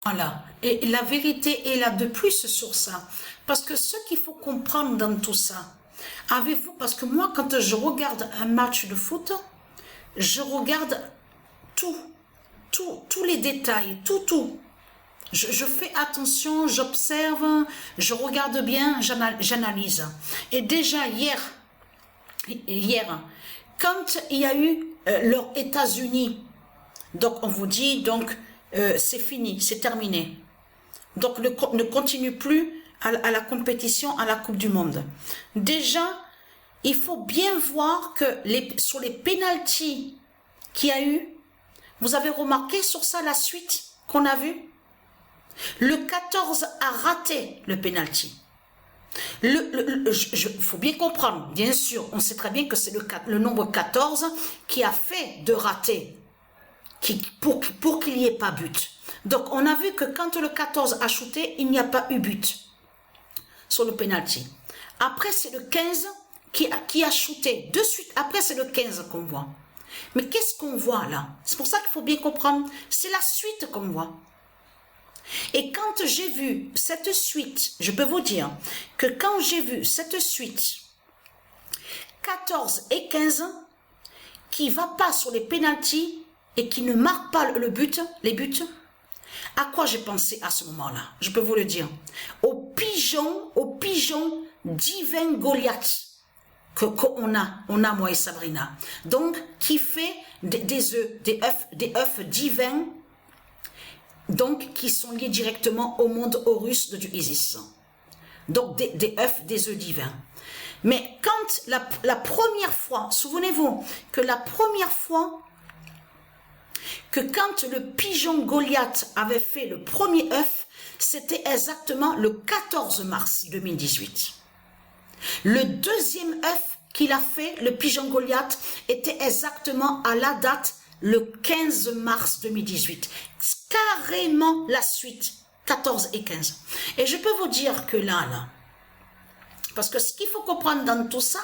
Voilà. Et la vérité est là de plus sur ça. Parce que ce qu'il faut comprendre dans tout ça, avez-vous, parce que moi, quand je regarde un match de foot, je regarde tous les détails, tout. Je fais attention, j'observe, je regarde bien, j'analyse. Et déjà hier, quand il y a eu leurs États-Unis, donc on vous dit, donc c'est fini, c'est terminé. Donc ne continue plus à la compétition, à la Coupe du Monde. Déjà, il faut bien voir que sur les pénaltys qu'il y a eu, vous avez remarqué sur ça la suite qu'on a vue? Le 14 a raté le pénalty. Faut bien comprendre, bien sûr, on sait très bien que c'est le nombre 14 qui a fait de rater, pour qu'il n'y ait pas but. Donc on a vu que quand le 14 a shooté, il n'y a pas eu but sur le penalty. Après c'est le 15 qui a shooté. De suite, après c'est le 15 qu'on voit. Mais qu'est-ce qu'on voit là? C'est pour ça qu'il faut bien comprendre. C'est la suite qu'on voit. Et quand j'ai vu cette suite, je peux vous dire que quand j'ai vu cette suite, 14 et 15, qui ne va pas sur les pénaltys et qui ne marque pas les buts, à quoi j'ai pensé à ce moment-là? Je peux vous le dire. Au pigeon divin Goliath qu'on a moi et Sabrina. Donc, qui fait des œufs divins, donc qui sont liés directement au monde Horus du Isis. Donc des œufs divins. Mais quand la première fois, souvenez-vous que la première fois que quand le pigeon Goliath avait fait le premier œuf, c'était exactement le 14 mars 2018. Le deuxième œuf qu'il a fait, le pigeon Goliath, était exactement à la date le 15 mars 2018. Carrément la suite, 14 et 15. Et je peux vous dire que là, parce que ce qu'il faut comprendre dans tout ça,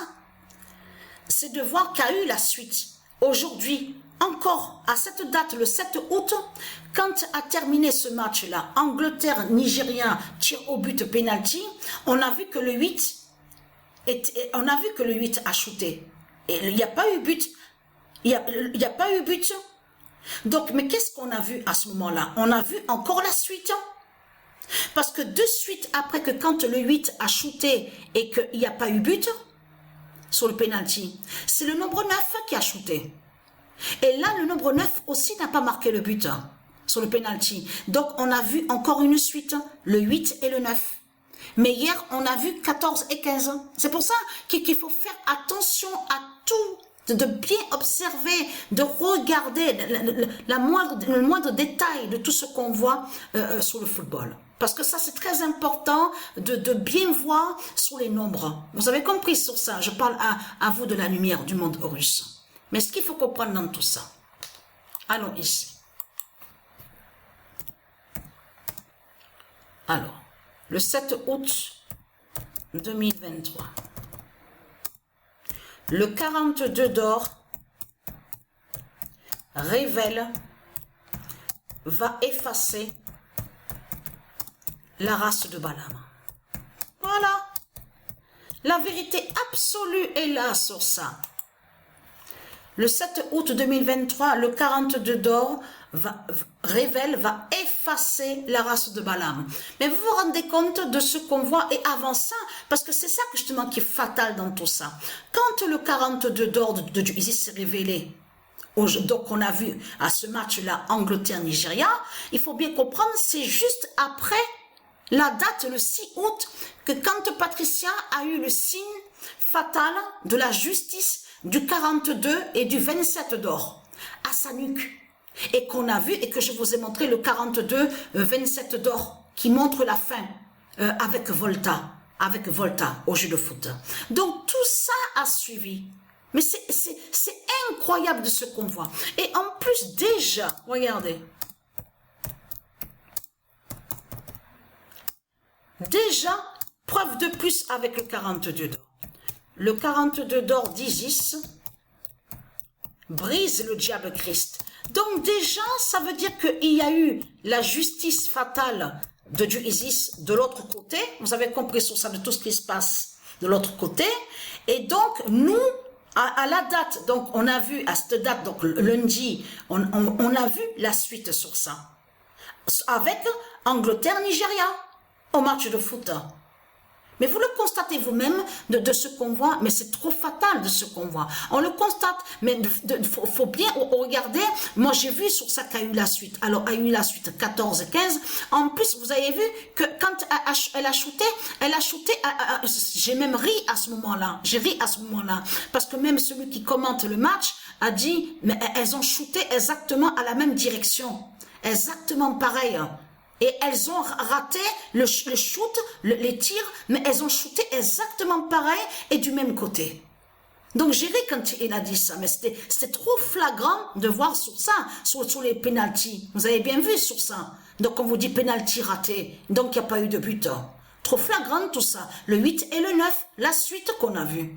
c'est de voir qu'il y a eu la suite. Aujourd'hui, encore à cette date, le 7 août, quand a terminé ce match-là, Angleterre-Nigérien, tir au but penalty, on a vu que le 8 a shooté. Et il n'y a pas eu but. Il n'y a pas eu but. Donc, mais qu'est-ce qu'on a vu à ce moment-là? On a vu encore la suite. Parce que de suite, après que quand le 8 a shooté et qu'il n'y a pas eu but sur le penalty, c'est le nombre 9 qui a shooté. Et là, le nombre 9 aussi n'a pas marqué le but sur le penalty. Donc, on a vu encore une suite, le 8 et le 9. Mais hier, on a vu 14 et 15. C'est pour ça qu'il faut faire attention à tout, de bien observer, de regarder le moindre détail de tout ce qu'on voit sur le football. Parce que ça, c'est très important de bien voir sur les nombres. Vous avez compris sur ça. Je parle à vous de la lumière du monde Horus. Mais ce qu'il faut comprendre dans tout ça. Allons ici. Alors, le 7 août 2023. Le 42 d'or révèle, va effacer la race de Balaam. Voilà. La vérité absolue est là sur ça. Le 7 août 2023, le 42 d'or va effacer la race de Balaam. Mais vous vous rendez compte de ce qu'on voit et avant ça, parce que c'est ça justement qui est fatal dans tout ça. Quand le 42 d'or de Isis s'est révélé, donc on a vu à ce match-là Angleterre-Nigeria, il faut bien comprendre, c'est juste après la date, le 6 août, que quand Patricia a eu le signe fatal de la justice du 42 et du 27 d'or à sa nuque. Et qu'on a vu, et que je vous ai montré le 42, 27 d'or, qui montre la fin avec Volta au jeu de foot. Donc tout ça a suivi. Mais c'est incroyable de ce qu'on voit. Et en plus déjà, regardez. Déjà, preuve de plus avec le 42 d'or. Le 42 d'or d'Isis brise le diable Christ. Donc déjà, ça veut dire qu'il y a eu la justice fatale de Dieu Isis de l'autre côté. Vous avez compris sur ça de tout ce qui se passe de l'autre côté. Et donc, nous, à la date, donc on a vu, à cette date, donc lundi, on a vu la suite sur ça. Avec Angleterre-Nigeria, au match de foot. Mais vous le constatez vous-même de ce qu'on voit, mais c'est trop fatal de ce qu'on voit. On le constate, mais faut bien regarder. Moi, j'ai vu sur ça qu'il y a eu la suite. Alors, il y a eu la suite 14-15. En plus, vous avez vu que quand elle a shooté, j'ai même ri à ce moment-là. J'ai ri à ce moment-là. Parce que même celui qui commente le match a dit, mais elles ont shooté exactement à la même direction. Exactement pareil. Et elles ont raté le shoot, les tirs, mais elles ont shooté exactement pareil et du même côté. Donc j'ai ri quand il a dit ça, mais c'était trop flagrant de voir sur ça, sur les pénaltys. Vous avez bien vu sur ça. Donc on vous dit pénalty raté, donc il n'y a pas eu de but. Trop flagrant tout ça. Le 8 et le 9, la suite qu'on a vue.